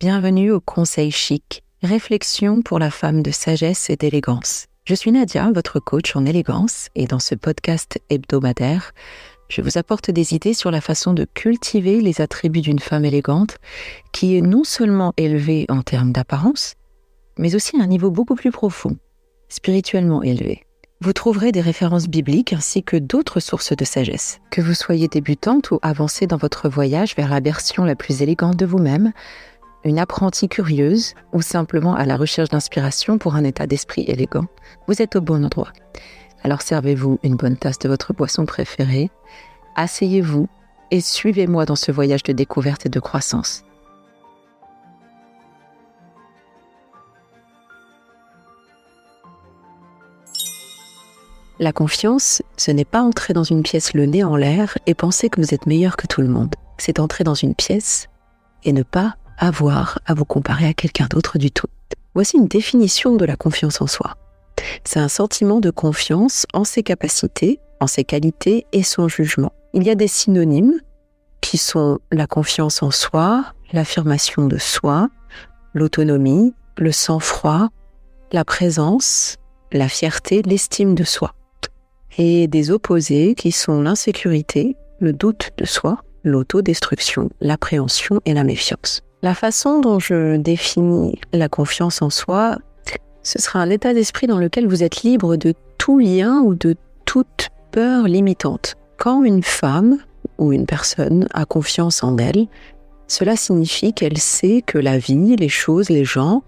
Bienvenue au Conseil Chic, réflexion pour la femme de sagesse et d'élégance. Je suis Nadia, votre coach en élégance, et dans ce podcast hebdomadaire, je vous apporte des idées sur la façon de cultiver les attributs d'une femme élégante qui est non seulement élevée en termes d'apparence, mais aussi à un niveau beaucoup plus profond, spirituellement élevé. Vous trouverez des références bibliques ainsi que d'autres sources de sagesse. Que vous soyez débutante ou avancée dans votre voyage vers la version la plus élégante de vous-même, une apprentie curieuse ou simplement à la recherche d'inspiration pour un état d'esprit élégant, vous êtes au bon endroit. Alors servez-vous une bonne tasse de votre boisson préférée, asseyez-vous et suivez-moi dans ce voyage de découverte et de croissance. La confiance, ce n'est pas entrer dans une pièce le nez en l'air et penser que vous êtes meilleur que tout le monde. C'est entrer dans une pièce et ne pas avoir à vous comparer à quelqu'un d'autre du tout. Voici une définition de la confiance en soi. C'est un sentiment de confiance en ses capacités, en ses qualités et son jugement. Il y a des synonymes qui sont la confiance en soi, l'affirmation de soi, l'autonomie, le sang-froid, la présence, la fierté, l'estime de soi. Et des opposés qui sont l'insécurité, le doute de soi, l'autodestruction, l'appréhension et la méfiance. La façon dont je définis la confiance en soi, ce sera un état d'esprit dans lequel vous êtes libre de tout lien ou de toute peur limitante. Quand une femme ou une personne a confiance en elle, cela signifie qu'elle sait que la vie, les choses, les gens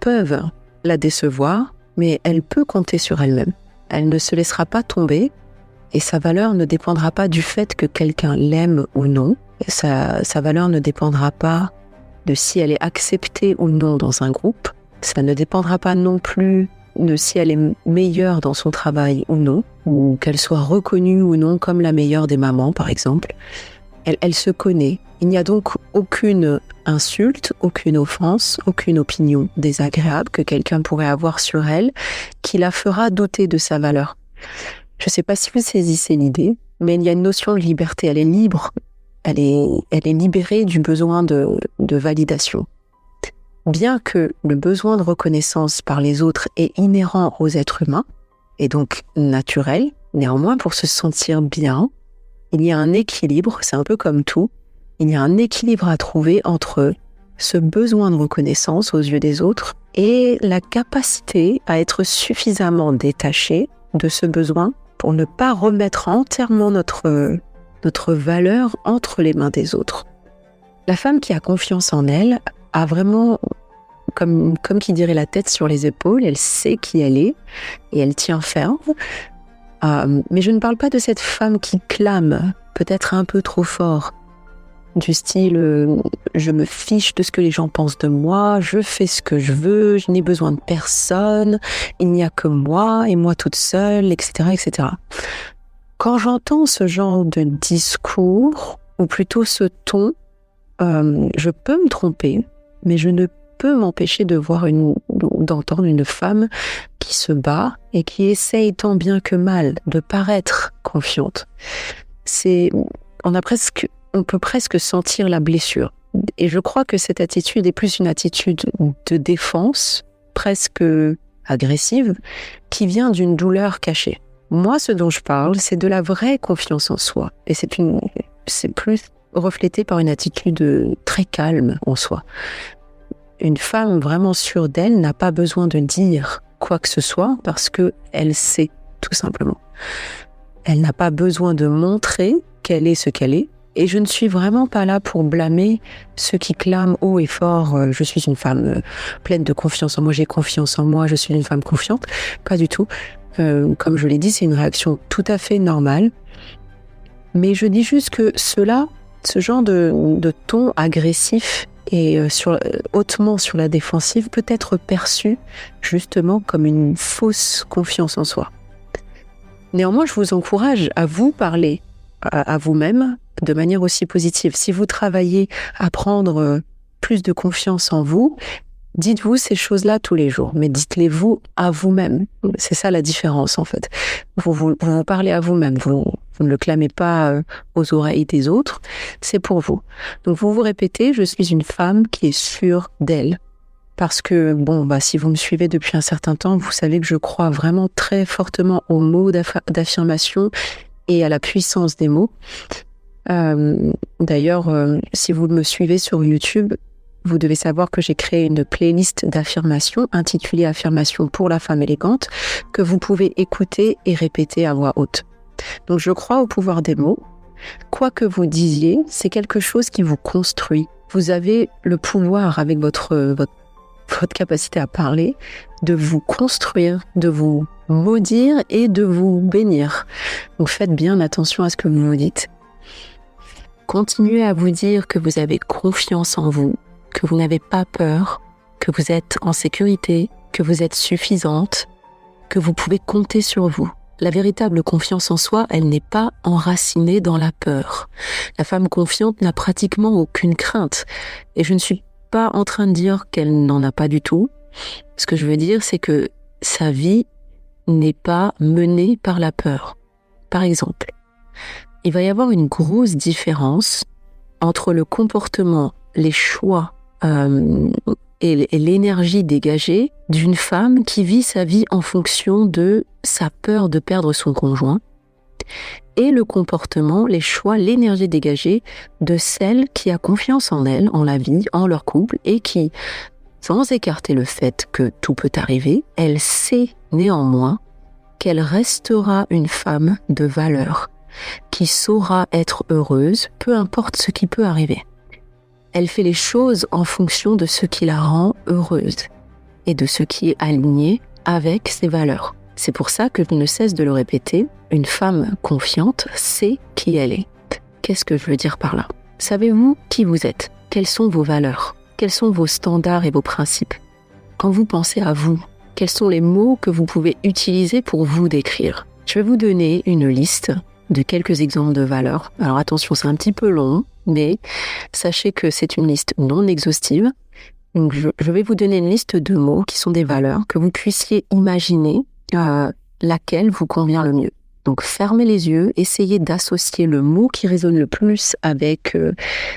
peuvent la décevoir, mais elle peut compter sur elle-même. Elle ne se laissera pas tomber et sa valeur ne dépendra pas du fait que quelqu'un l'aime ou non. Sa valeur ne dépendra pas de si elle est acceptée ou non dans un groupe. Ça ne dépendra pas non plus de si elle est meilleure dans son travail ou non, ou qu'elle soit reconnue ou non comme la meilleure des mamans, par exemple. Elle se connaît. Il n'y a donc aucune insulte, aucune offense, aucune opinion désagréable que quelqu'un pourrait avoir sur elle qui la fera douter de sa valeur. Je ne sais pas si vous saisissez l'idée, mais il y a une notion de liberté. Elle est libre. Elle est libérée du besoin de validation. Bien que le besoin de reconnaissance par les autres est inhérent aux êtres humains, et donc naturel, néanmoins pour se sentir bien, il y a un équilibre, c'est un peu comme tout, il y a un équilibre à trouver entre ce besoin de reconnaissance aux yeux des autres et la capacité à être suffisamment détaché de ce besoin pour ne pas remettre entièrement notre valeur entre les mains des autres. La femme qui a confiance en elle a vraiment, comme qui dirait, la tête sur les épaules, elle sait qui elle est et elle tient ferme. Mais je ne parle pas de cette femme qui clame, peut-être un peu trop fort, du style je me fiche de ce que les gens pensent de moi, je fais ce que je veux, je n'ai besoin de personne, il n'y a que moi et moi toute seule, etc., etc. Quand j'entends ce genre de discours, ou plutôt ce ton, je peux me tromper, mais je ne peux m'empêcher de voir d'entendre une femme qui se bat et qui essaye tant bien que mal de paraître confiante. On peut presque sentir la blessure. Et je crois que cette attitude est plus une attitude de défense, presque agressive, qui vient d'une douleur cachée. Moi, ce dont je parle, c'est de la vraie confiance en soi. Et c'est plus reflété par une attitude très calme en soi. Une femme vraiment sûre d'elle n'a pas besoin de dire quoi que ce soit parce qu'elle sait, tout simplement. Elle n'a pas besoin de montrer qu'elle est ce qu'elle est. Et je ne suis vraiment pas là pour blâmer ceux qui clament haut et fort « je suis une femme pleine de confiance en moi, j'ai confiance en moi, je suis une femme confiante ». Pas du tout. Comme je l'ai dit, c'est une réaction tout à fait normale. Mais je dis juste que ce genre de ton agressif et hautement sur la défensive peut être perçu justement comme une fausse confiance en soi. Néanmoins, je vous encourage à vous parler à vous-même de manière aussi positive. Si vous travaillez à prendre plus de confiance en vous, dites-vous ces choses-là tous les jours, mais dites-les-vous à vous-même. C'est ça la différence en fait. Vous parlez à vous-même, Vous ne le clamez pas aux oreilles des autres, c'est pour vous. Donc vous vous répétez, je suis une femme qui est sûre d'elle. Parce que, si vous me suivez depuis un certain temps, vous savez que je crois vraiment très fortement aux mots d'affirmation et à la puissance des mots. D'ailleurs, si vous me suivez sur YouTube, vous devez savoir que j'ai créé une playlist d'affirmations intitulée Affirmations pour la femme élégante que vous pouvez écouter et répéter à voix haute. Donc je crois au pouvoir des mots. Quoi que vous disiez, c'est quelque chose qui vous construit. Vous avez le pouvoir avec votre capacité à parler, de vous construire, de vous maudire et de vous bénir. Donc faites bien attention à ce que vous vous dites. Continuez à vous dire que vous avez confiance en vous, que vous n'avez pas peur, que vous êtes en sécurité, que vous êtes suffisante, que vous pouvez compter sur vous. La véritable confiance en soi, elle n'est pas enracinée dans la peur. La femme confiante n'a pratiquement aucune crainte. Et je ne suis pas en train de dire qu'elle n'en a pas du tout. Ce que je veux dire, c'est que sa vie n'est pas menée par la peur. Par exemple, il va y avoir une grosse différence entre le comportement, les choix et l'énergie dégagée d'une femme qui vit sa vie en fonction de sa peur de perdre son conjoint et le comportement, les choix, l'énergie dégagée de celle qui a confiance en elle, en la vie, en leur couple et qui, sans écarter le fait que tout peut arriver, elle sait néanmoins qu'elle restera une femme de valeur, qui saura être heureuse, peu importe ce qui peut arriver. Elle fait les choses en fonction de ce qui la rend heureuse et de ce qui est aligné avec ses valeurs. C'est pour ça que je ne cesse de le répéter, une femme confiante sait qui elle est. Qu'est-ce que je veux dire par là ? Savez-vous qui vous êtes ? Quelles sont vos valeurs ? Quels sont vos standards et vos principes ? Quand vous pensez à vous, quels sont les mots que vous pouvez utiliser pour vous décrire ? Je vais vous donner une liste de quelques exemples de valeurs. Alors attention, c'est un petit peu long, mais sachez que c'est une liste non exhaustive. Donc je vais vous donner une liste de mots qui sont des valeurs que vous puissiez imaginer laquelle vous convient le mieux. Donc fermez les yeux, essayez d'associer le mot qui résonne le plus avec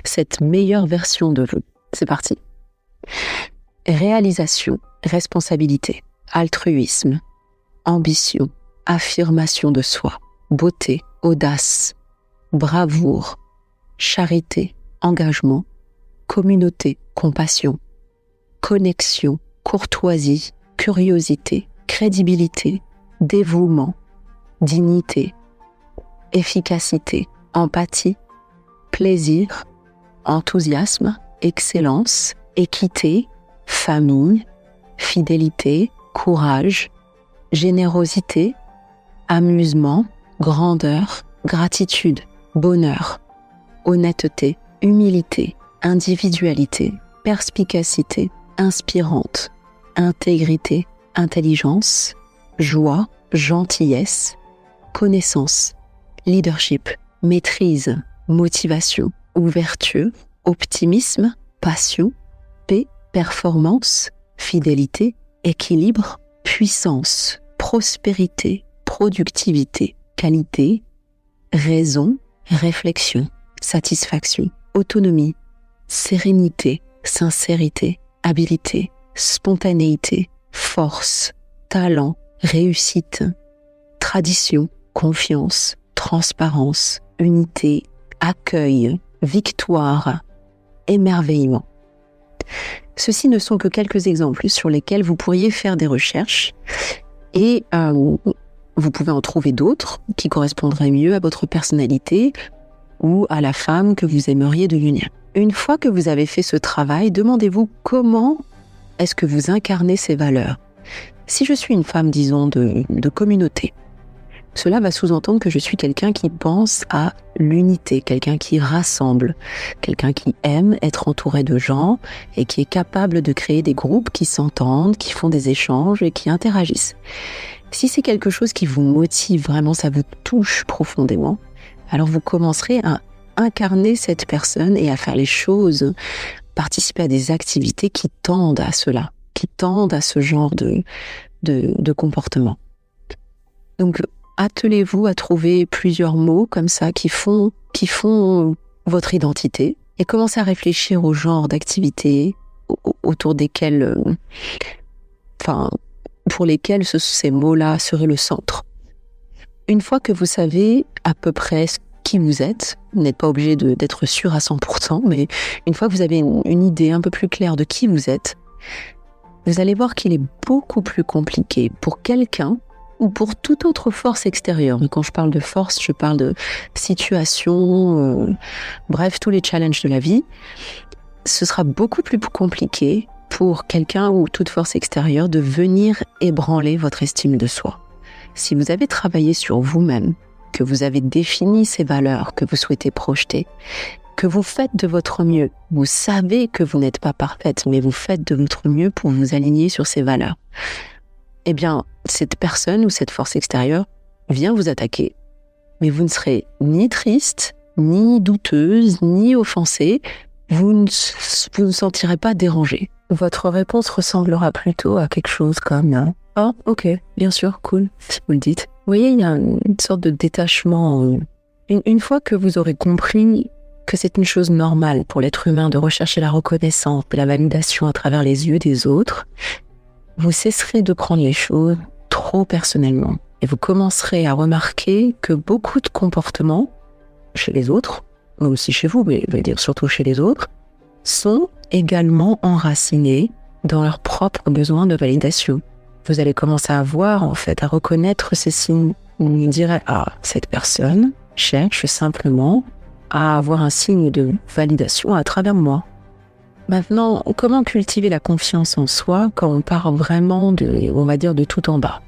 cette meilleure version de vous. C'est parti. Réalisation, responsabilité, altruisme, ambition, affirmation de soi, beauté, audace, bravoure, charité, engagement, communauté, compassion, connexion, courtoisie, curiosité, crédibilité, dévouement, dignité, efficacité, empathie, plaisir, enthousiasme, excellence, équité, famille, fidélité, courage, générosité, amusement, grandeur, gratitude, bonheur, honnêteté, humilité, individualité, perspicacité, inspirante, intégrité, intelligence, joie, gentillesse, connaissance, leadership, maîtrise, motivation, ouverture, optimisme, passion, paix, performance, fidélité, équilibre, puissance, prospérité, productivité, qualité, raison, réflexion, satisfaction, autonomie, sérénité, sincérité, habileté, spontanéité, force, talent, réussite, tradition, confiance, transparence, unité, accueil, victoire, émerveillement. Ceux-ci ne sont que quelques exemples sur lesquels vous pourriez faire des recherches et vous pouvez en trouver d'autres qui correspondraient mieux à votre personnalité ou à la femme que vous aimeriez devenir. Une fois que vous avez fait ce travail, demandez-vous comment est-ce que vous incarnez ces valeurs. Si je suis une femme, disons, de communauté, cela va sous-entendre que je suis quelqu'un qui pense à l'unité, quelqu'un qui rassemble, quelqu'un qui aime être entouré de gens et qui est capable de créer des groupes qui s'entendent, qui font des échanges et qui interagissent. Si c'est quelque chose qui vous motive vraiment, ça vous touche profondément, alors vous commencerez à incarner cette personne et à faire les choses, participer à des activités qui tendent à cela, qui tendent à ce genre de comportement. Donc, attelez-vous à trouver plusieurs mots comme ça qui font votre identité et commencez à réfléchir au genre d'activités autour desquelles, pour lesquelles ces mots-là seraient le centre. Une fois que vous savez à peu près qui vous n'êtes pas obligé d'être sûr à 100%, mais une fois que vous avez une idée un peu plus claire de qui vous êtes, vous allez voir qu'il est beaucoup plus compliqué pour quelqu'un ou pour toute autre force extérieure. Et quand je parle de force, je parle de situation, bref, tous les challenges de la vie. Ce sera beaucoup plus compliqué pour quelqu'un ou toute force extérieure de venir ébranler votre estime de soi. Si vous avez travaillé sur vous-même, que vous avez défini ces valeurs que vous souhaitez projeter, que vous faites de votre mieux, vous savez que vous n'êtes pas parfaite, mais vous faites de votre mieux pour vous aligner sur ces valeurs, eh bien, cette personne ou cette force extérieure vient vous attaquer, mais vous ne serez ni triste, ni douteuse, ni offensée, vous ne sentirez pas dérangé. Votre réponse ressemblera plutôt à quelque chose comme « Ah, ok, bien sûr, cool », si vous le dites. Vous voyez, il y a une sorte de détachement. Une fois que vous aurez compris que c'est une chose normale pour l'être humain de rechercher la reconnaissance et la validation à travers les yeux des autres, vous cesserez de prendre les choses trop personnellement. Et vous commencerez à remarquer que beaucoup de comportements chez les autres, mais aussi chez vous, mais je vais dire surtout chez les autres, sont également enracinés dans leurs propres besoins de validation. Vous allez commencer à voir, en fait, à reconnaître ces signes. Vous direz, ah, cette personne cherche simplement à avoir un signe de validation à travers moi. Maintenant, comment cultiver la confiance en soi quand on part vraiment de tout en bas?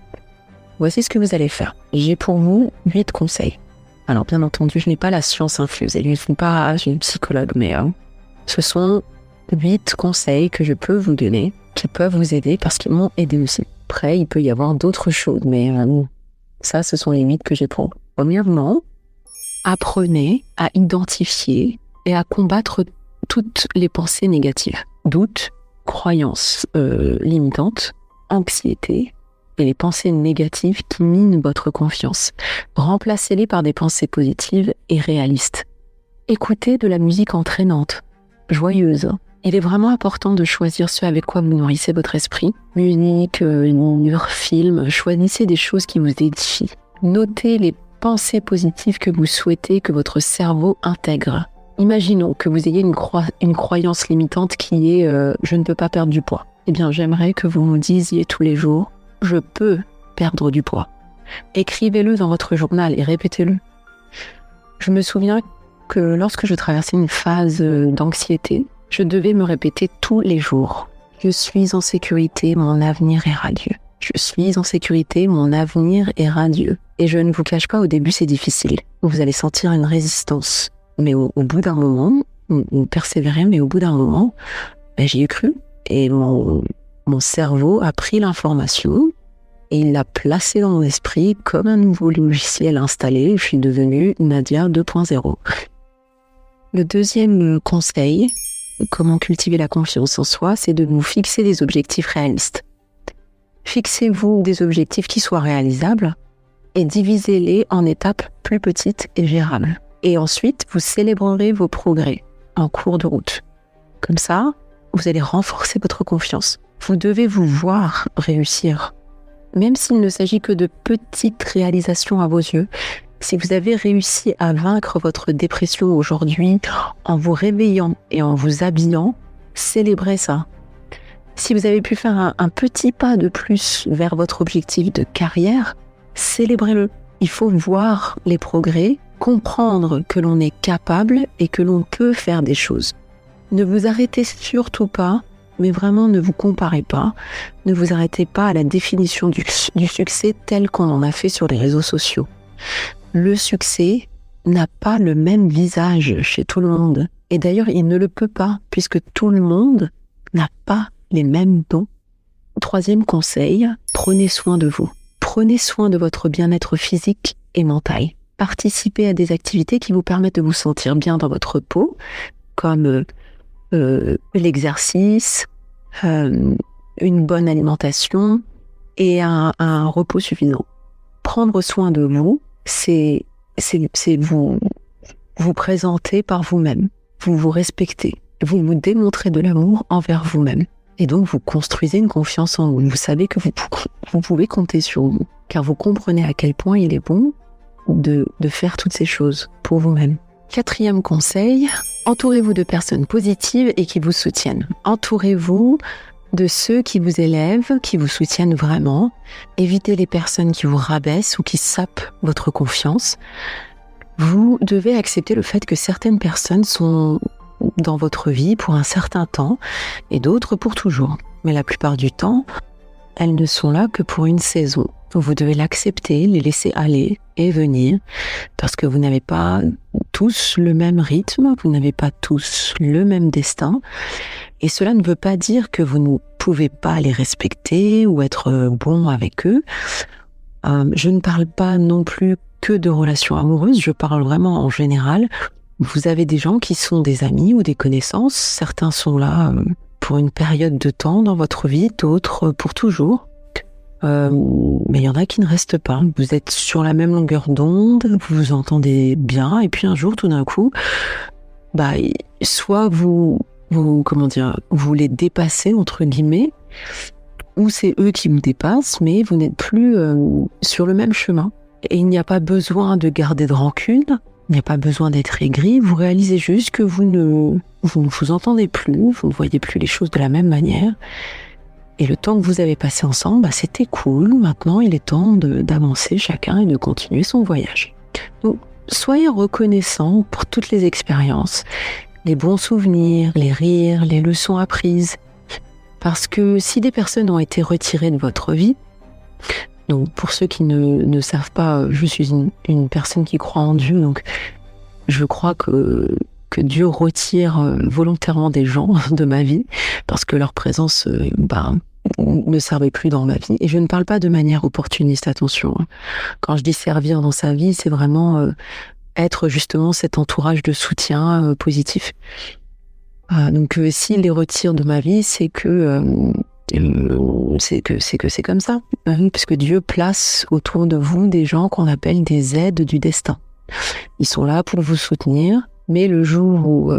Voici ce que vous allez faire. J'ai pour vous 8 conseils. Alors, bien entendu, je n'ai pas la science infuse et je ne suis pas une psychologue, mais ce sont 8 conseils que je peux vous donner qui peuvent vous aider parce qu'ils m'ont aidé aussi. Après, il peut y avoir d'autres choses, mais ça, ce sont les 8 que j'ai pour vous. Premièrement, apprenez à identifier et à combattre toutes les pensées négatives. Doutes, croyances limitantes, anxiété et les pensées négatives qui minent votre confiance. Remplacez-les par des pensées positives et réalistes. Écoutez de la musique entraînante, joyeuse. Il est vraiment important de choisir ce avec quoi vous nourrissez votre esprit. Musique, livre, film, choisissez des choses qui vous édifient. Notez les pensées positives que vous souhaitez que votre cerveau intègre. Imaginons que vous ayez une croyance limitante qui est « je ne peux pas perdre du poids ». Eh bien, j'aimerais que vous vous disiez tous les jours « je peux perdre du poids ». Écrivez-le dans votre journal et répétez-le. Je me souviens que lorsque je traversais une phase d'anxiété, je devais me répéter tous les jours « je suis en sécurité, mon avenir est radieux ». Je suis en sécurité, mon avenir est radieux. Et je ne vous cache pas, au début c'est difficile. Vous allez sentir une résistance. Mais au bout d'un moment, vous persévérez, mais au bout d'un moment, j'y ai cru. Et mon cerveau a pris l'information et il l'a placée dans mon esprit comme un nouveau logiciel installé. Je suis devenue Nadia 2.0. Le deuxième conseil, comment cultiver la confiance en soi, c'est de vous fixer des objectifs réalistes. Fixez-vous des objectifs qui soient réalisables et divisez-les en étapes plus petites et gérables. Et ensuite, vous célébrerez vos progrès en cours de route. Comme ça, vous allez renforcer votre confiance. Vous devez vous voir réussir. Même s'il ne s'agit que de petites réalisations à vos yeux, si vous avez réussi à vaincre votre dépression aujourd'hui en vous réveillant et en vous habillant, célébrez ça. Si vous avez pu faire un petit pas de plus vers votre objectif de carrière, célébrez-le. Il faut voir les progrès, comprendre que l'on est capable et que l'on peut faire des choses. Ne vous arrêtez surtout pas, mais vraiment ne vous comparez pas. Ne vous arrêtez pas à la définition du succès tel qu'on en a fait sur les réseaux sociaux. Le succès n'a pas le même visage chez tout le monde. Et d'ailleurs, il ne le peut pas, puisque tout le monde n'a pas les mêmes dons. Troisième conseil, prenez soin de vous. Prenez soin de votre bien-être physique et mental. Participez à des activités qui vous permettent de vous sentir bien dans votre peau, comme l'exercice, une bonne alimentation et un repos suffisant. prendre soin de vous, c'est vous présenter par vous-même. Vous vous respectez. Vous vous démontrez de l'amour envers vous-même. Et donc, vous construisez une confiance en vous. Vous savez que vous pouvez compter sur vous, car vous comprenez à quel point il est bon de faire toutes ces choses pour vous-même. 4e conseil, entourez-vous de personnes positives et qui vous soutiennent. Entourez-vous de ceux qui vous élèvent, qui vous soutiennent vraiment. Évitez les personnes qui vous rabaissent ou qui sapent votre confiance. Vous devez accepter le fait que certaines personnes sont dans votre vie pour un certain temps et d'autres pour toujours. Mais la plupart du temps, elles ne sont là que pour une saison. Vous devez l'accepter, les laisser aller et venir, parce que vous n'avez pas tous le même rythme, vous n'avez pas tous le même destin, et cela ne veut pas dire que vous ne pouvez pas les respecter ou être bon avec eux. Je ne parle pas non plus que de relations amoureuses, je parle vraiment en général. Vous avez des gens qui sont des amis ou des connaissances, certains sont là pour une période de temps dans votre vie, d'autres pour toujours. Mais il y en a qui ne restent pas. Vous êtes sur la même longueur d'onde, vous vous entendez bien, et puis un jour, tout d'un coup, soit vous les dépassez, entre guillemets, ou c'est eux qui vous dépassent, mais vous n'êtes plus sur le même chemin. Et il n'y a pas besoin de garder de rancune, il n'y a pas besoin d'être aigri, vous réalisez juste que vous ne vous entendez plus, vous ne voyez plus les choses de la même manière. Et le temps que vous avez passé ensemble, c'était cool. Maintenant, il est temps d'avancer chacun et de continuer son voyage. Donc, soyez reconnaissants pour toutes les expériences, les bons souvenirs, les rires, les leçons apprises. Parce que si des personnes ont été retirées de votre vie, donc pour ceux qui ne savent pas, je suis une personne qui croit en Dieu, donc je crois que Dieu retire volontairement des gens de ma vie parce que leur présence ne servait plus dans ma vie. Et je ne parle pas de manière opportuniste, attention. Quand je dis servir dans sa vie, c'est vraiment être justement cet entourage de soutien positif. Donc s'il les retire de ma vie, c'est que c'est comme ça. Parce que Dieu place autour de vous des gens qu'on appelle des aides du destin. Ils sont là pour vous soutenir. Mais le jour où...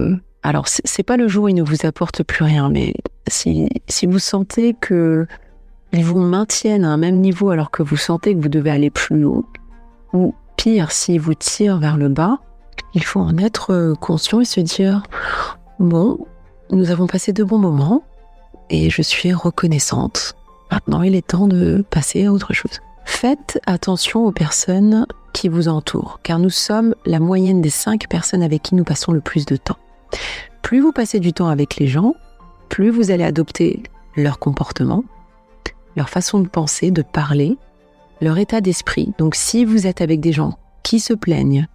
alors, c'est pas le jour où ils ne vous apportent plus rien, mais si vous sentez qu'ils vous maintiennent à un même niveau alors que vous sentez que vous devez aller plus haut, ou pire, s'ils vous tirent vers le bas, il faut en être conscient et se dire « Bon, nous avons passé de bons moments et je suis reconnaissante. Maintenant, il est temps de passer à autre chose. » Faites attention aux personnes qui vous entourent, car nous sommes la moyenne des 5 personnes avec qui nous passons le plus de temps. Plus vous passez du temps avec les gens, plus vous allez adopter leur comportement, leur façon de penser, de parler, leur état d'esprit. Donc si vous êtes avec des gens qui se plaignent,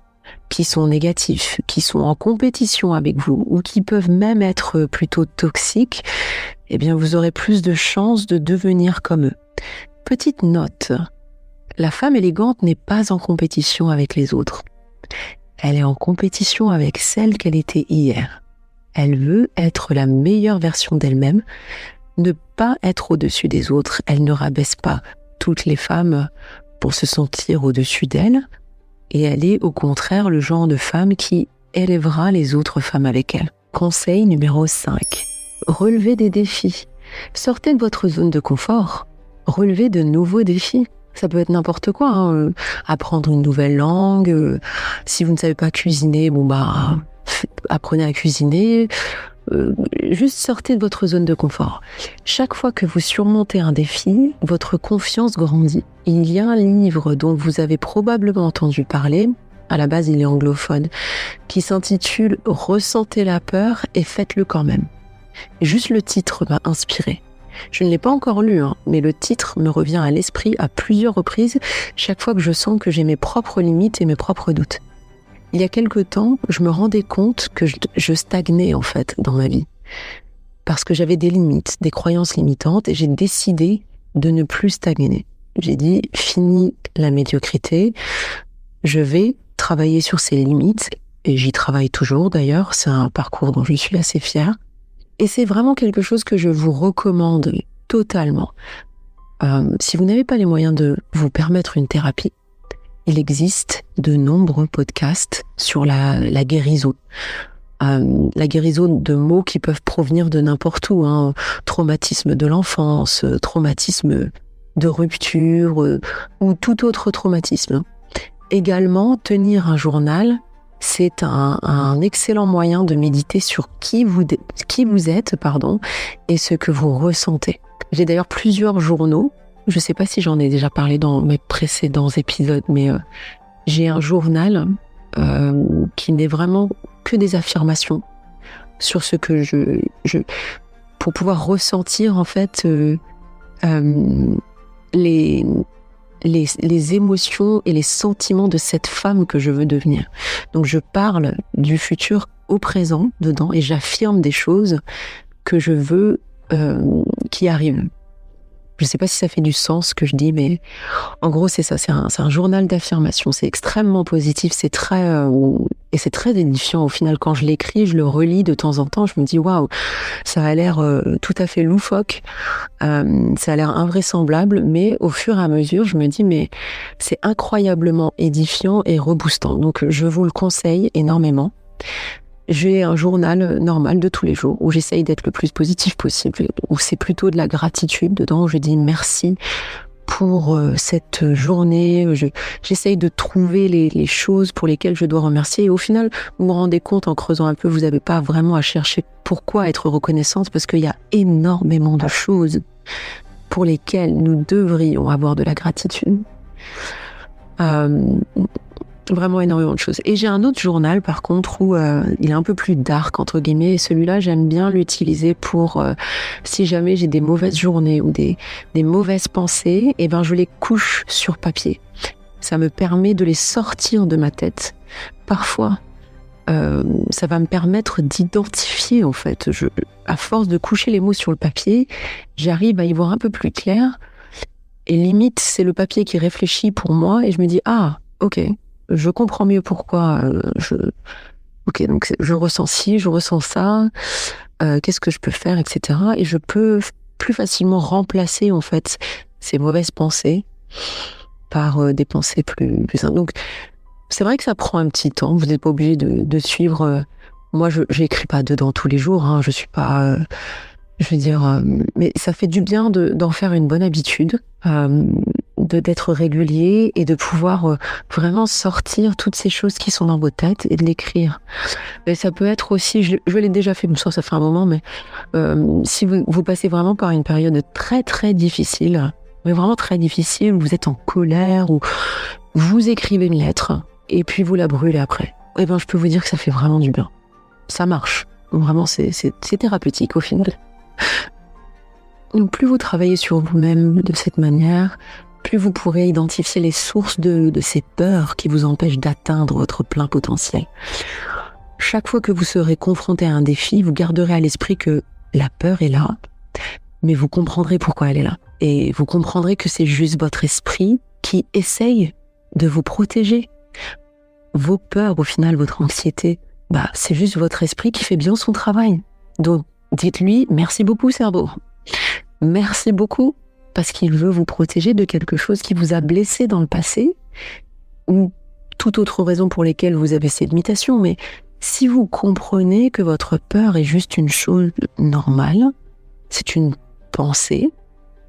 qui sont négatifs, qui sont en compétition avec vous, ou qui peuvent même être plutôt toxiques, eh bien vous aurez plus de chances de devenir comme eux. Petite note. La femme élégante n'est pas en compétition avec les autres. Elle est en compétition avec celle qu'elle était hier. Elle veut être la meilleure version d'elle-même, ne pas être au-dessus des autres. Elle ne rabaisse pas toutes les femmes pour se sentir au-dessus d'elle. Et elle est au contraire le genre de femme qui élèvera les autres femmes avec elle. Conseil numéro 5. Relevez des défis. Sortez de votre zone de confort. Relevez de nouveaux défis. Ça peut être n'importe quoi, apprendre une nouvelle langue, si vous ne savez pas cuisiner, apprenez à cuisiner, juste sortez de votre zone de confort. Chaque fois que vous surmontez un défi, votre confiance grandit. Il y a un livre dont vous avez probablement entendu parler, à la base il est anglophone, qui s'intitule « Ressentez la peur et faites-le quand même ». Juste le titre m'a inspiré. Je ne l'ai pas encore lu, mais le titre me revient à l'esprit à plusieurs reprises, chaque fois que je sens que j'ai mes propres limites et mes propres doutes. Il y a quelque temps, je me rendais compte que je stagnais en fait dans ma vie, parce que j'avais des limites, des croyances limitantes, et j'ai décidé de ne plus stagner. J'ai dit, fini la médiocrité, je vais travailler sur ces limites, et j'y travaille toujours d'ailleurs, c'est un parcours dont je suis assez fière. Et c'est vraiment quelque chose que je vous recommande totalement. Si vous n'avez pas les moyens de vous permettre une thérapie, il existe de nombreux podcasts sur la guérison. La guérison de mots qui peuvent provenir de n'importe où, hein. Traumatisme de l'enfance, traumatisme de rupture ou tout autre traumatisme. Également, tenir un journal, c'est un excellent moyen de méditer sur qui vous êtes, et ce que vous ressentez. J'ai d'ailleurs plusieurs journaux. Je ne sais pas si j'en ai déjà parlé dans mes précédents épisodes, mais j'ai un journal qui n'est vraiment que des affirmations sur ce que pour pouvoir ressentir en fait les émotions et les sentiments de cette femme que je veux devenir. Donc je parle du futur au présent dedans et j'affirme des choses que je veux qui arrivent. Je ne sais pas si ça fait du sens ce que je dis, mais en gros c'est ça, c'est un journal d'affirmation, c'est extrêmement positif, c'est très édifiant. Au final, quand je l'écris, je le relis de temps en temps, je me dis waouh, ça a l'air tout à fait loufoque, ça a l'air invraisemblable, mais au fur et à mesure, je me dis mais c'est incroyablement édifiant et reboostant. Donc je vous le conseille énormément. J'ai un journal normal de tous les jours où j'essaye d'être le plus positif possible, où c'est plutôt de la gratitude dedans, où je dis merci pour cette journée, j'essaye de trouver les choses pour lesquelles je dois remercier et au final, vous vous rendez compte en creusant un peu, vous n'avez pas vraiment à chercher pourquoi être reconnaissante parce qu'il y a énormément de choses pour lesquelles nous devrions avoir de la gratitude. Vraiment énormément de choses. Et j'ai un autre journal par contre où il est un peu plus dark entre guillemets et celui-là j'aime bien l'utiliser pour si jamais j'ai des mauvaises journées ou des mauvaises pensées, et ben je les couche sur papier. Ça me permet de les sortir de ma tête. Parfois ça va me permettre d'identifier en fait. À force de coucher les mots sur le papier, j'arrive à y voir un peu plus clair et limite c'est le papier qui réfléchit pour moi et je me dis ah ok, je comprends mieux pourquoi ok, donc je ressens ci, je ressens ça, qu'est-ce que je peux faire, etc. Et je peux plus facilement remplacer en fait ces mauvaises pensées par des pensées plus simples. Donc c'est vrai que ça prend un petit temps, vous n'êtes pas obligé de suivre. Moi, je n'écris pas dedans tous les jours, hein, je suis pas... je veux dire, mais ça fait du bien d'en faire une bonne habitude, d'être régulier et de pouvoir vraiment sortir toutes ces choses qui sont dans vos têtes et de l'écrire. Mais ça peut être aussi, je l'ai déjà fait, ça fait un moment, mais si vous passez vraiment par une période très très difficile, mais vraiment très difficile, où vous êtes en colère, ou vous écrivez une lettre et puis vous la brûlez après, et ben je peux vous dire que ça fait vraiment du bien. Ça marche. Vraiment, c'est thérapeutique au final. Donc, plus vous travaillez sur vous-même de cette manière, plus vous pourrez identifier les sources de ces peurs qui vous empêchent d'atteindre votre plein potentiel. Chaque fois que vous serez confronté à un défi, vous garderez à l'esprit que la peur est là, mais vous comprendrez pourquoi elle est là. Et vous comprendrez que c'est juste votre esprit qui essaye de vous protéger. Vos peurs, au final, votre anxiété, c'est juste votre esprit qui fait bien son travail. Donc, dites-lui, merci beaucoup, cerveau. Merci beaucoup, parce qu'il veut vous protéger de quelque chose qui vous a blessé dans le passé, ou toute autre raison pour laquelle vous avez cette limitation. Mais si vous comprenez que votre peur est juste une chose normale, c'est une pensée,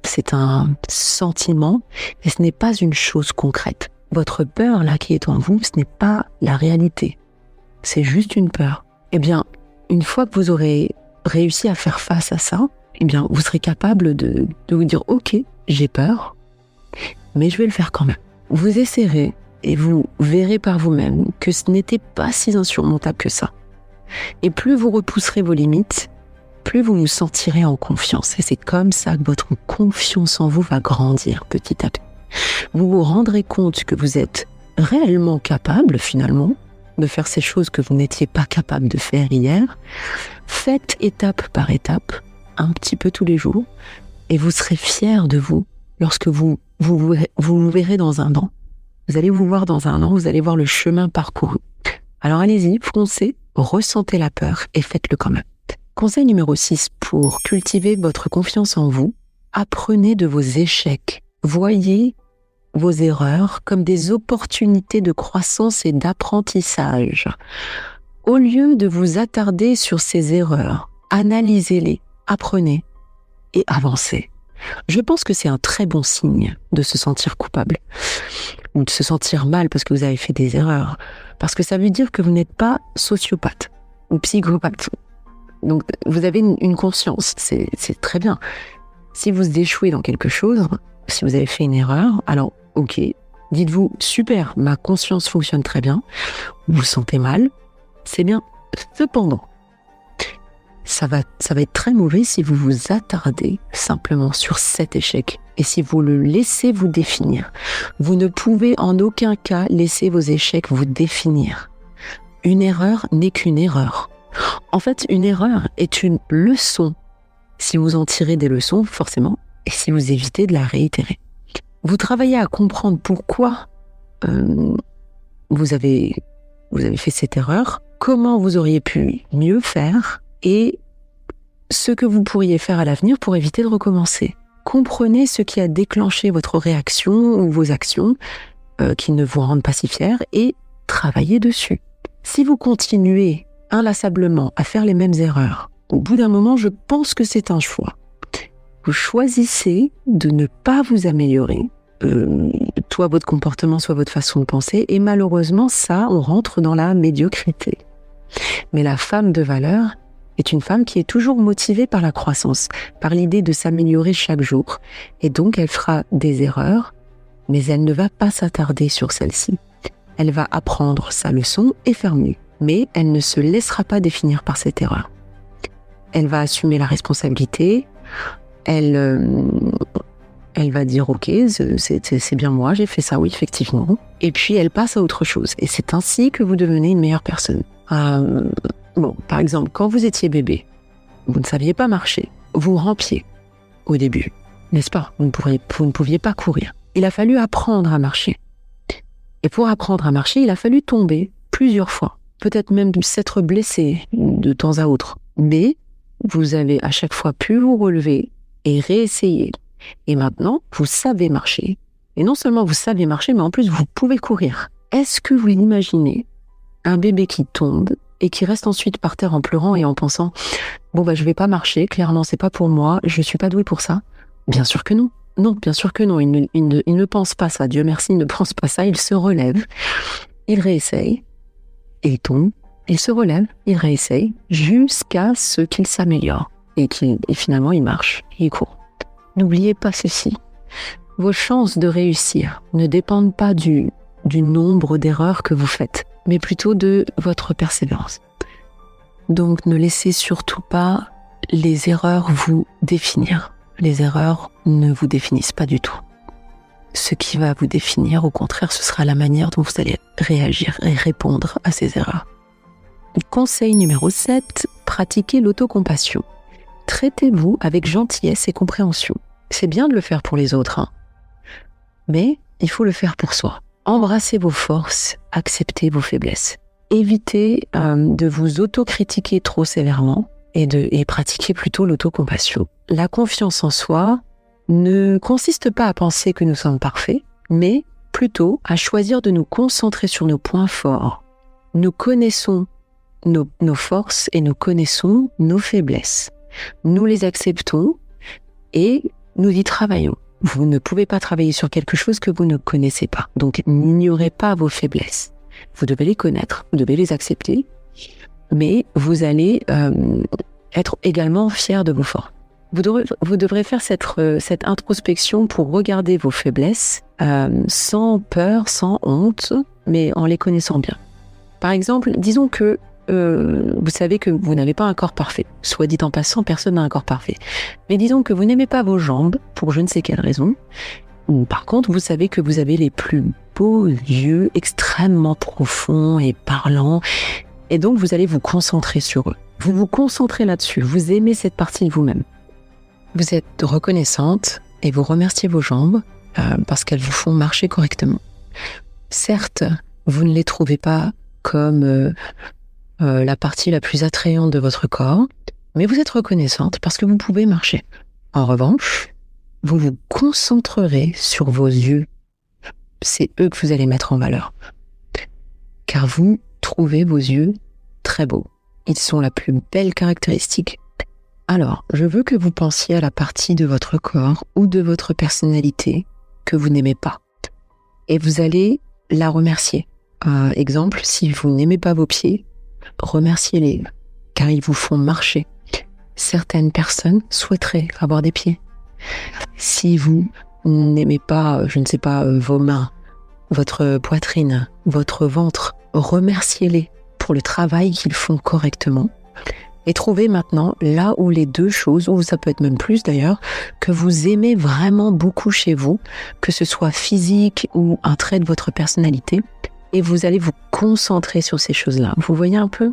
c'est un sentiment, et ce n'est pas une chose concrète. Votre peur, là, qui est en vous, ce n'est pas la réalité. C'est juste une peur. Eh bien, une fois que vous aurez réussi à faire face à ça, eh bien, vous serez capable de vous dire « Ok, j'ai peur, mais je vais le faire quand même. » Vous essaierez et vous verrez par vous-même que ce n'était pas si insurmontable que ça. Et plus vous repousserez vos limites, plus vous vous sentirez en confiance. Et c'est comme ça que votre confiance en vous va grandir petit à petit. Vous vous rendrez compte que vous êtes réellement capable, finalement, de faire ces choses que vous n'étiez pas capable de faire hier. Faites étape par étape, un petit peu tous les jours, et vous serez fiers de vous lorsque vous verrez dans un an. Vous allez vous voir dans un an, vous allez voir le chemin parcouru. Alors allez-y, foncez, ressentez la peur et faites-le quand même. Conseil numéro 6, pour cultiver votre confiance en vous, apprenez de vos échecs. Voyez vos erreurs comme des opportunités de croissance et d'apprentissage. Au lieu de vous attarder sur ces erreurs, analysez-les, apprenez et avancez. Je pense que c'est un très bon signe de se sentir coupable ou de se sentir mal parce que vous avez fait des erreurs. Parce que ça veut dire que vous n'êtes pas sociopathe ou psychopathe. Donc, vous avez une conscience, c'est très bien. Si vous échouez dans quelque chose, si vous avez fait une erreur, alors ok, dites-vous, super, ma conscience fonctionne très bien, vous vous sentez mal, c'est bien. Cependant, ça va être très mauvais si vous vous attardez simplement sur cet échec et si vous le laissez vous définir. Vous ne pouvez en aucun cas laisser vos échecs vous définir. Une erreur n'est qu'une erreur. En fait, une erreur est une leçon. Si vous en tirez des leçons, forcément, et si vous évitez de la réitérer. Vous travaillez à comprendre pourquoi vous avez fait cette erreur, comment vous auriez pu mieux faire et ce que vous pourriez faire à l'avenir pour éviter de recommencer. Comprenez ce qui a déclenché votre réaction ou vos actions qui ne vous rendent pas si fiers et travaillez dessus. Si vous continuez inlassablement à faire les mêmes erreurs, au bout d'un moment, je pense que c'est un choix. Vous choisissez de ne pas vous améliorer, soit votre comportement, soit votre façon de penser, et malheureusement, ça, on rentre dans la médiocrité. Mais la femme de valeur est une femme qui est toujours motivée par la croissance, par l'idée de s'améliorer chaque jour, et donc elle fera des erreurs, mais elle ne va pas s'attarder sur celles-ci. Elle va apprendre sa leçon et faire mieux, mais elle ne se laissera pas définir par cette erreur. Elle va assumer la responsabilité, elle va dire « Ok, c'est bien moi, j'ai fait ça, oui, effectivement. » Et puis, elle passe à autre chose. Et c'est ainsi que vous devenez une meilleure personne. Par exemple, quand vous étiez bébé, vous ne saviez pas marcher. Vous rampiez au début, n'est-ce pas ? Vous ne pouviez pas courir. Il a fallu apprendre à marcher. Et pour apprendre à marcher, il a fallu tomber plusieurs fois. Peut-être même s'être blessé de temps à autre. Mais vous avez à chaque fois pu vous relever et réessayer. Et maintenant, vous savez marcher. Et non seulement vous savez marcher, mais en plus, vous pouvez courir. Est-ce que vous imaginez un bébé qui tombe et qui reste ensuite par terre en pleurant et en pensant « Bon, je vais pas marcher, clairement, c'est pas pour moi, je suis pas doué pour ça ». Bien sûr que non. Non, bien sûr que non. Il ne pense pas ça. Dieu merci, il ne pense pas ça. Il se relève, il réessaye, et il tombe, il se relève, il réessaye, jusqu'à ce qu'il s'améliore. Et finalement, il marche, et il court. N'oubliez pas ceci. Vos chances de réussir ne dépendent pas du nombre d'erreurs que vous faites, mais plutôt de votre persévérance. Donc, ne laissez surtout pas les erreurs vous définir. Les erreurs ne vous définissent pas du tout. Ce qui va vous définir, au contraire, ce sera la manière dont vous allez réagir et répondre à ces erreurs. Conseil numéro 7, pratiquez l'autocompassion. Traitez-vous avec gentillesse et compréhension. C'est bien de le faire pour les autres, mais il faut le faire pour soi. Embrassez vos forces, acceptez vos faiblesses. Évitez de vous autocritiquer trop sévèrement et pratiquez plutôt l'autocompassion. La confiance en soi ne consiste pas à penser que nous sommes parfaits, mais plutôt à choisir de nous concentrer sur nos points forts. Nous connaissons nos forces et nous connaissons nos faiblesses. Nous les acceptons et nous y travaillons. Vous ne pouvez pas travailler sur quelque chose que vous ne connaissez pas. Donc, n'ignorez pas vos faiblesses. Vous devez les connaître, vous devez les accepter, mais vous allez être également fier de vos forces. Vous devrez faire cette introspection pour regarder vos faiblesses sans peur, sans honte, mais en les connaissant bien. Par exemple, disons que vous savez que vous n'avez pas un corps parfait. Soit dit en passant, personne n'a un corps parfait. Mais disons que vous n'aimez pas vos jambes, pour je ne sais quelle raison. Par contre, vous savez que vous avez les plus beaux yeux, extrêmement profonds et parlants. Et donc, vous allez vous concentrer sur eux. Vous vous concentrez là-dessus. Vous aimez cette partie de vous-même. Vous êtes reconnaissante et vous remerciez vos jambes parce qu'elles vous font marcher correctement. Certes, vous ne les trouvez pas comme la partie la plus attrayante de votre corps, mais vous êtes reconnaissante parce que vous pouvez marcher. En revanche, vous vous concentrerez sur vos yeux, c'est eux que vous allez mettre en valeur. Car vous trouvez vos yeux très beaux. Ils sont la plus belle caractéristique. Alors, je veux que vous pensiez à la partie de votre corps ou de votre personnalité que vous n'aimez pas. Et vous allez la remercier. Exemple, si vous n'aimez pas vos pieds, remerciez-les, car ils vous font marcher. Certaines personnes souhaiteraient avoir des pieds. Si vous n'aimez pas, je ne sais pas, vos mains, votre poitrine, votre ventre, remerciez-les pour le travail qu'ils font correctement. Et trouvez maintenant là où les deux choses, ou ça peut être même plus d'ailleurs, que vous aimez vraiment beaucoup chez vous, que ce soit physique ou un trait de votre personnalité, et vous allez vous concentrer sur ces choses-là. Vous voyez un peu ?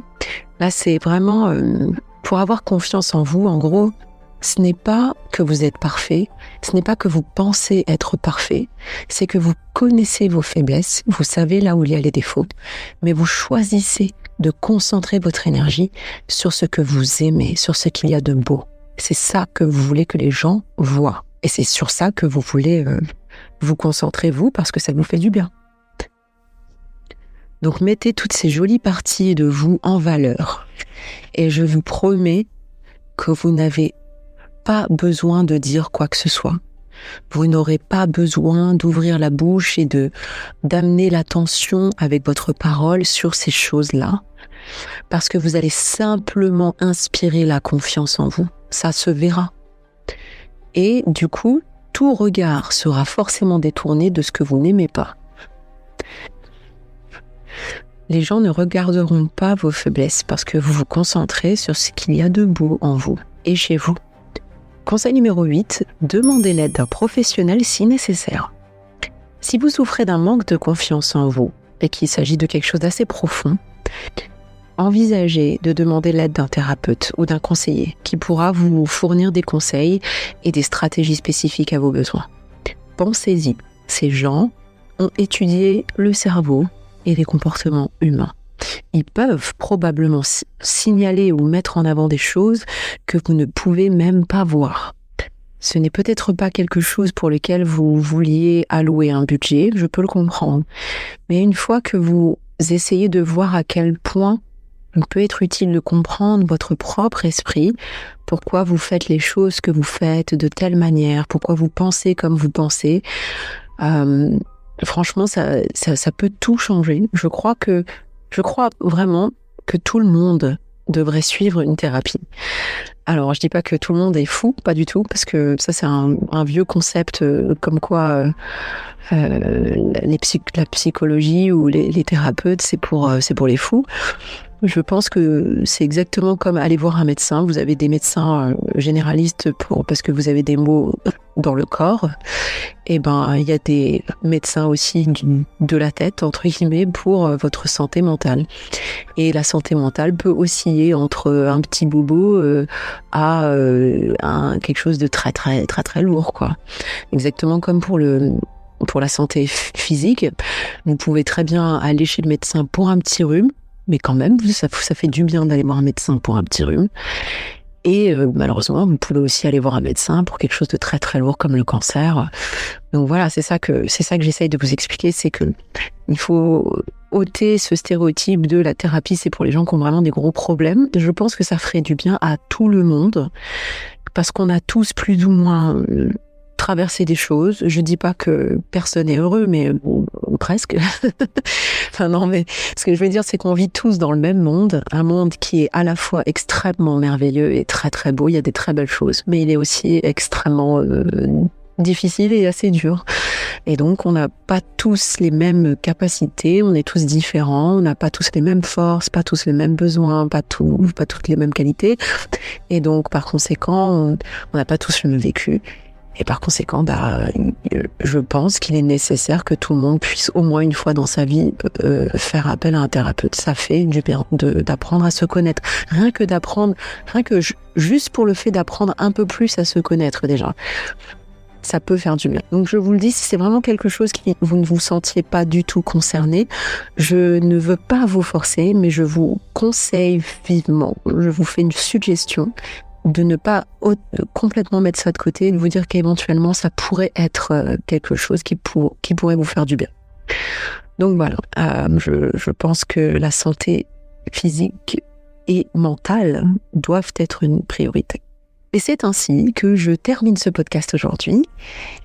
Là, c'est vraiment pour avoir confiance en vous. En gros, ce n'est pas que vous êtes parfait, ce n'est pas que vous pensez être parfait, c'est que vous connaissez vos faiblesses, vous savez là où il y a les défauts, mais vous choisissez de concentrer votre énergie sur ce que vous aimez, sur ce qu'il y a de beau. C'est ça que vous voulez que les gens voient. Et c'est sur ça que vous voulez vous concentrer, vous, parce que ça vous fait du bien. Donc mettez toutes ces jolies parties de vous en valeur. Et je vous promets que vous n'avez pas besoin de dire quoi que ce soit. Vous n'aurez pas besoin d'ouvrir la bouche et d'amener l'attention avec votre parole sur ces choses-là, parce que vous allez simplement inspirer la confiance en vous. Ça se verra. Et du coup, tout regard sera forcément détourné de ce que vous n'aimez pas. Les gens ne regarderont pas vos faiblesses parce que vous vous concentrez sur ce qu'il y a de beau en vous et chez vous. Conseil numéro 8, demandez l'aide d'un professionnel si nécessaire. Si vous souffrez d'un manque de confiance en vous et qu'il s'agit de quelque chose d'assez profond, envisagez de demander l'aide d'un thérapeute ou d'un conseiller qui pourra vous fournir des conseils et des stratégies spécifiques à vos besoins. Pensez-y, ces gens ont étudié le cerveau et les comportements humains. Ils peuvent probablement signaler ou mettre en avant des choses que vous ne pouvez même pas voir. Ce n'est peut-être pas quelque chose pour lequel vous vouliez allouer un budget, je peux le comprendre. Mais une fois que vous essayez de voir à quel point il peut être utile de comprendre votre propre esprit, pourquoi vous faites les choses que vous faites de telle manière, pourquoi vous pensez comme vous pensez, franchement, ça peut tout changer. Je crois vraiment que tout le monde devrait suivre une thérapie. Alors, je dis pas que tout le monde est fou, pas du tout, parce que ça, c'est un vieux concept comme quoi la psychologie ou les thérapeutes, c'est pour les fous. Je pense que c'est exactement comme aller voir un médecin. Vous avez des médecins généralistes parce que vous avez des maux dans le corps. Et ben, il y a des médecins aussi de la tête, entre guillemets, pour votre santé mentale. Et la santé mentale peut osciller entre un petit bobo à quelque chose de très, très, très, très lourd, quoi. Exactement comme pour la santé physique. Vous pouvez très bien aller chez le médecin pour un petit rhume, mais quand même, ça fait du bien d'aller voir un médecin pour un petit rhume. Et malheureusement, vous pouvez aussi aller voir un médecin pour quelque chose de très très lourd comme le cancer. Donc voilà, c'est ça que j'essaye de vous expliquer, c'est que il faut ôter ce stéréotype de la thérapie, c'est pour les gens qui ont vraiment des gros problèmes. Je pense que ça ferait du bien à tout le monde, parce qu'on a tous plus ou moins traverser des choses. Je dis pas que personne est heureux, mais presque. Enfin non, mais ce que je veux dire, c'est qu'on vit tous dans le même monde, un monde qui est à la fois extrêmement merveilleux et très très beau. Il y a des très belles choses, mais il est aussi extrêmement difficile et assez dur. Et donc, on n'a pas tous les mêmes capacités, on est tous différents, on n'a pas tous les mêmes forces, pas tous les mêmes besoins, pas toutes les mêmes qualités. Et donc, par conséquent, on n'a pas tous le même vécu. Et par conséquent, je pense qu'il est nécessaire que tout le monde puisse au moins une fois dans sa vie faire appel à un thérapeute. Ça fait du bien d'apprendre à se connaître. Rien que juste pour le fait d'apprendre un peu plus à se connaître déjà. Ça peut faire du bien. Donc je vous le dis, si c'est vraiment quelque chose qui vous ne vous sentiez pas du tout concerné, je ne veux pas vous forcer, mais je vous conseille vivement, je vous fais une suggestion de ne pas complètement mettre ça de côté et de vous dire qu'éventuellement ça pourrait être quelque chose qui pourrait vous faire du bien. Donc voilà, je pense que la santé physique et mentale doivent être une priorité. Et c'est ainsi que je termine ce podcast aujourd'hui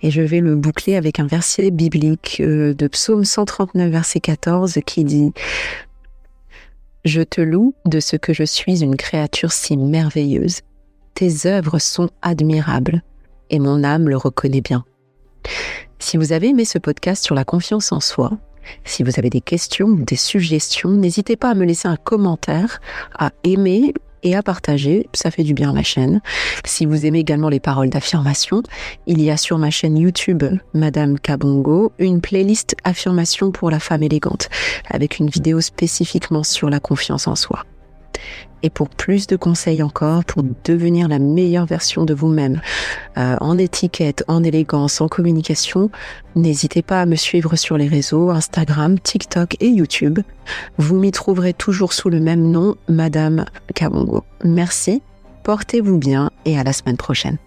et je vais le boucler avec un verset biblique de Psaume 139, verset 14 qui dit « Je te loue de ce que je suis une créature si merveilleuse. Tes œuvres sont admirables et mon âme le reconnaît bien. » Si vous avez aimé ce podcast sur la confiance en soi, si vous avez des questions ou des suggestions, n'hésitez pas à me laisser un commentaire, à aimer et à partager, ça fait du bien à ma chaîne. Si vous aimez également les paroles d'affirmation, il y a sur ma chaîne YouTube Madame Kabongo une playlist affirmation pour la femme élégante, avec une vidéo spécifiquement sur la confiance en soi. Et pour plus de conseils encore, pour devenir la meilleure version de vous-même, en étiquette, en élégance, en communication, n'hésitez pas à me suivre sur les réseaux Instagram, TikTok et YouTube. Vous m'y trouverez toujours sous le même nom, Madame Kabongo. Merci, portez-vous bien et à la semaine prochaine.